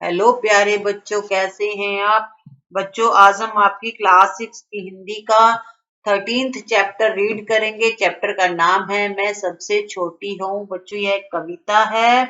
Hello प्यारे बच्चों, कैसे हैं आप बच्चों। आज हम आपकी क्लास 6 की हिंदी का 13th चैप्टर रीड करेंगे। चैप्टर का नाम है मैं सबसे छोटी हूँ। बच्चों यह एक कविता है,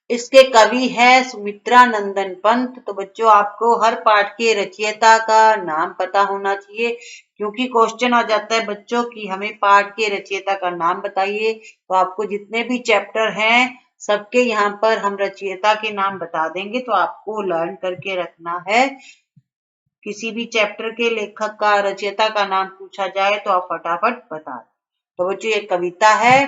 इसके कवि है सुमित्रा नंदन पंत। तो बच्चों आपको हर पाठ के रचयिता का नाम पता होना चाहिए, क्योंकि क्वेश्चन आ जाता है बच्चों कि हमें पाठ के रचयिता का नाम बताइए। तो आपको जितने भी चैप्टर हैं सबके यहाँ पर हम रचयिता के नाम बता देंगे, तो आपको लर्न करके रखना है। किसी भी चैप्टर के लेखक का रचयिता का नाम पूछा जाए तो आप फटाफट बता दें। तो बच्चों ये कविता है,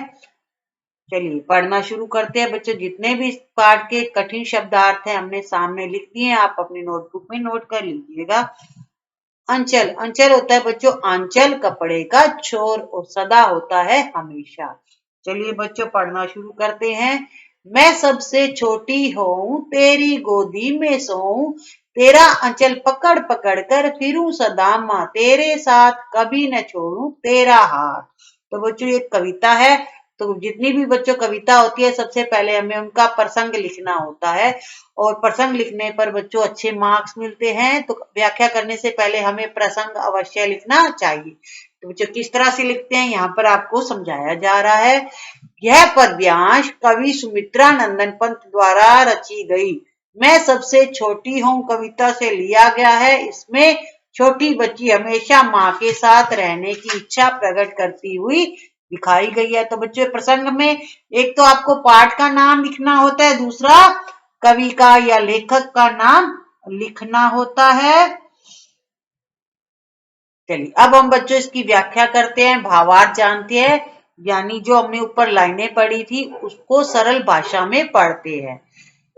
चलिए पढ़ना शुरू करते हैं। बच्चों जितने भी पाठ के कठिन शब्दार्थ हैं हमने सामने लिख दिए हैं, आप अपनी नोटबुक में नोट कर लीजिएगा। अंचल, अंचल होता है बच्चों आंचल कपड़े का छोर, और सदा होता है हमेशा। चलिए बच्चों पढ़ना शुरू करते हैं। मैं सबसे छोटी हूँ, तेरी गोदी में सोऊं, तेरा अंचल पकड़ पकड़ कर फिरूं सदा माँ, तेरे साथ कभी न छोड़ूं तेरा हाथ। तो बच्चों ये कविता है। तो जितनी भी बच्चों कविता होती है सबसे पहले हमें उनका प्रसंग लिखना होता है, और प्रसंग लिखने पर बच्चों अच्छे मार्क्स मिलते हैं। तो व्याख्या करने से पहले हमें प्रसंग अवश्य लिखना चाहिए। तो बच्चों किस तरह से लिखते हैं यहाँ पर आपको समझाया जा रहा है। यह पद्यांश कवि सुमित्रा नंदन पंत द्वारा रची गई मैं सबसे छोटी हूँ कविता से लिया गया है। इसमें छोटी बच्ची हमेशा माँ के साथ रहने की इच्छा प्रकट करती हुई दिखाई गई है। तो बच्चों प्रसंग में एक तो आपको पाठ का नाम लिखना होता है, दूसरा कवि का या लेखक का नाम लिखना होता है। चलिए अब हम बच्चों इसकी व्याख्या करते हैं, भावार्थ जानते हैं, यानी जो हमने ऊपर लाइनें पढ़ी थी उसको सरल भाषा में पढ़ते हैं।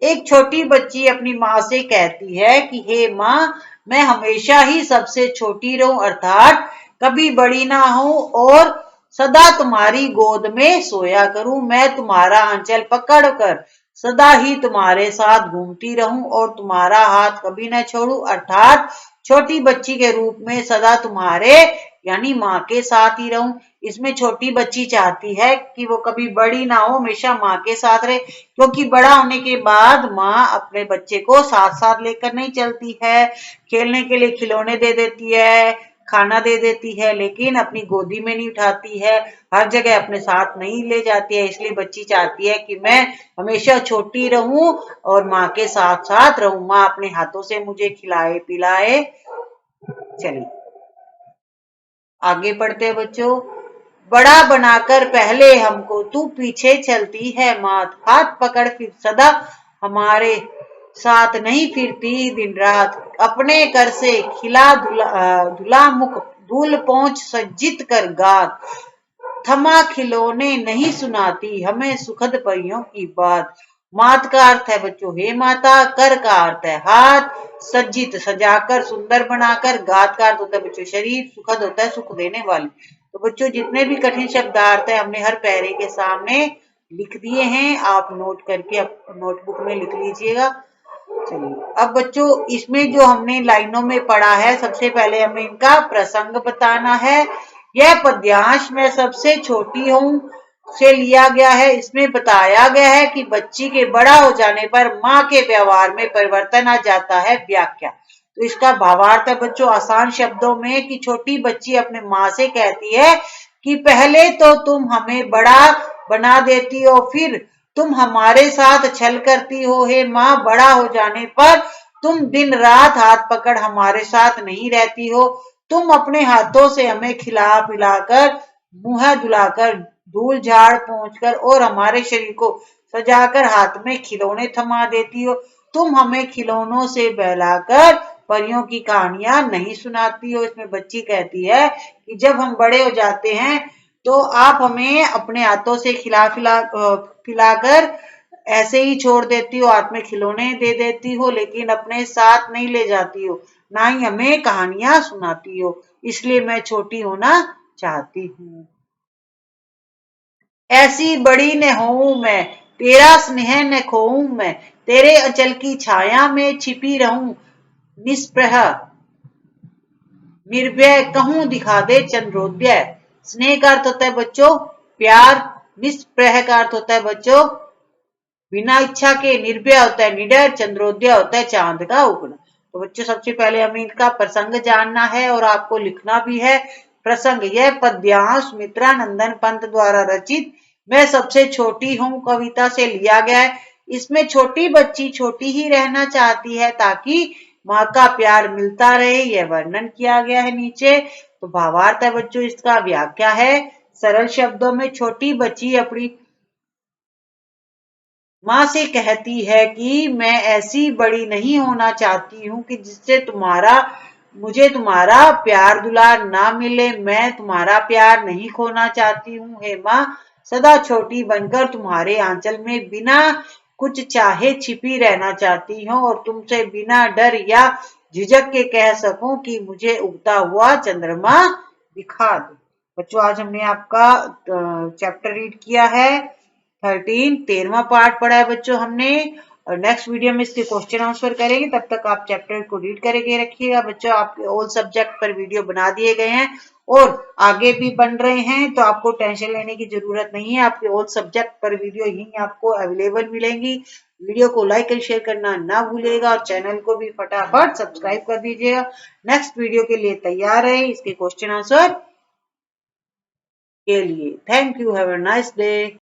एक छोटी बच्ची अपनी माँ से कहती है कि हे माँ, मैं हमेशा ही सबसे छोटी रहूं, अर्थात कभी बड़ी ना हूं, और सदा तुम्हारी गोद में सोया करूं। मैं तुम्हारा आंचल पकड़ कर सदा ही तुम्हारे साथ घूमती रहूं और तुम्हारा हाथ कभी न छोड़ूं, अर्थात छोटी बच्ची के रूप में सदा तुम्हारे यानी माँ के साथ ही रहूं। इसमें छोटी बच्ची चाहती है कि वो कभी बड़ी ना हो, हमेशा माँ के साथ रहे, क्योंकि बड़ा होने के बाद माँ अपने बच्चे को साथ साथ लेकर नहीं चलती है। खेलने के लिए खिलौने दे देती है, खाना दे देती है, लेकिन अपनी गोदी में नहीं उठाती है, हर जगह अपने साथ नहीं ले जाती है। इसलिए बच्ची चाहती है कि मैं हमेशा छोटी रहूं और माँ के साथ साथ रहूं, माँ अपने हाथों से मुझे खिलाए पिलाए। चलिए आगे बढ़ते हैं बच्चों। बड़ा बनाकर पहले हमको तू पीछे चलती है मात, हाथ पकड़ फिर सदा हमारे साथ नहीं फिरती दिन रात, अपने कर से खिला धुला मुख धूल पहुंच सज्जित कर गात, थमा खिलौने नहीं सुनाती हमें सुखद परियों की बात। मात का अर्थ है बच्चों हे माता, कर का अर्थ है हाथ, सज्जित सजाकर सुंदर बनाकर, गात का अर्थ होता है बच्चों शरीर, सुखद होता है सुख देने वाले। तो बच्चों जितने भी कठिन शब्दार्थ है हमने हर पैरे के सामने लिख दिए हैं, आप नोट करके नोटबुक में लिख लीजिएगा। चलिए अब बच्चों इसमें जो हमने लाइनों में पढ़ा है, सबसे पहले हमें इनका प्रसंग बताना है। यह पद्यांश मैं सबसे छोटी हूँ से लिया गया है। इसमें बताया गया है कि बच्ची के बड़ा हो जाने पर माँ के व्यवहार में परिवर्तन आ जाता है। व्याख्या, तो इसका भावार्थ है बच्चों आसान शब्दों में कि छोटी बच्ची अपने माँ से कहती है कि पहले तो तुम हमें बड़ा बना देती हो, फिर तुम हमारे साथ छल करती हो, हे माँ बड़ा हो जाने पर तुम दिन रात हाथ पकड़ हमारे साथ नहीं रहती हो, तुम अपने हाथों से हमें खिला पिलाकर मुंह धुलाकर धूल झाड़ पहुंचकर और हमारे शरीर को सजाकर हाथ में खिलौने थमा देती हो, तुम हमें खिलौनों से बहलाकर परियों की कहानियां नहीं सुनाती हो। इसमें बच्ची कहती है कि जब हम बड़े हो जाते हैं तो आप हमें अपने हाथों से खिलाकर ऐसे ही छोड़ देती हो, हाथ में खिलौने दे देती हो, लेकिन अपने साथ नहीं ले जाती हो, ना ही हमें कहानियां सुनाती हो, इसलिए मैं छोटी होना चाहती हूँ। ऐसी बड़ी न होऊं मैं, तेरा स्नेह न खोऊं मैं, तेरे अंचल की छाया में छिपी रहूं, निष्प्रह निर्भय कहूं दिखा दे चंद्रोदय। स्नेह का अर्थ होता है बच्चों प्यार, निष्प्रह का अर्थ होता है बच्चों बिना इच्छा के निर्भय होता है निडर, चंद्रोदय होता है चांद का उगना। तो बच्चों सबसे पहले हमें इनका प्रसंग जानना है और आपको लिखना भी है प्रसंग। यह पद्यांश सुमित्रानंदन पंत द्वारा रचित मैं सबसे छोटी हूँ कविता से लिया गया है। इसमें छोटी बच्ची छोटी ही रहना चाहती है ताकि माँ का प्यार मिलता रहे, यह वर्णन किया गया है नीचे। तो भावार्थ है बच्चों इसका, व्याख्या है सरल शब्दों में। छोटी बच्ची अपनी माँ से कहती है कि मैं ऐसी बड़ी नहीं होना चाहती हूँ कि जिससे मुझे तुम्हारा प्यार दुलार ना मिले। मैं तुम्हारा प्यार नहीं खोना चाहती हूँ हे माँ, सदा छोटी बनकर तुम्हारे आंचल में बिना कुछ चाहे छिपी रहना चाहती हूँ और तुमसे बिना डर या झिझक के कह सकूं कि मुझे उगता हुआ चंद्रमा दिखा दो। बच्चों आज हमने आपका चैप्टर रीड किया है 13वां पार्ट पढ़ा है बच्चों हमने, और नेक्स्ट वीडियो में इसके क्वेश्चन आंसर करेंगे। तब तक आप चैप्टर को रीड करके रखिएगा बच्चों। आपके ऑल सब्जेक्ट पर वीडियो बना दिए गए हैं और आगे भी बन रहे हैं, तो आपको टेंशन लेने की जरूरत नहीं है। आपके ऑल सब्जेक्ट पर वीडियो यही आपको अवेलेबल मिलेंगी। वीडियो को लाइक और शेयर करना ना भूलिएगा और चैनल को भी फटाफट सब्सक्राइब कर दीजिएगा। नेक्स्ट वीडियो के लिए तैयार है इसके क्वेश्चन आंसर के लिए। Thank you, have a nice day.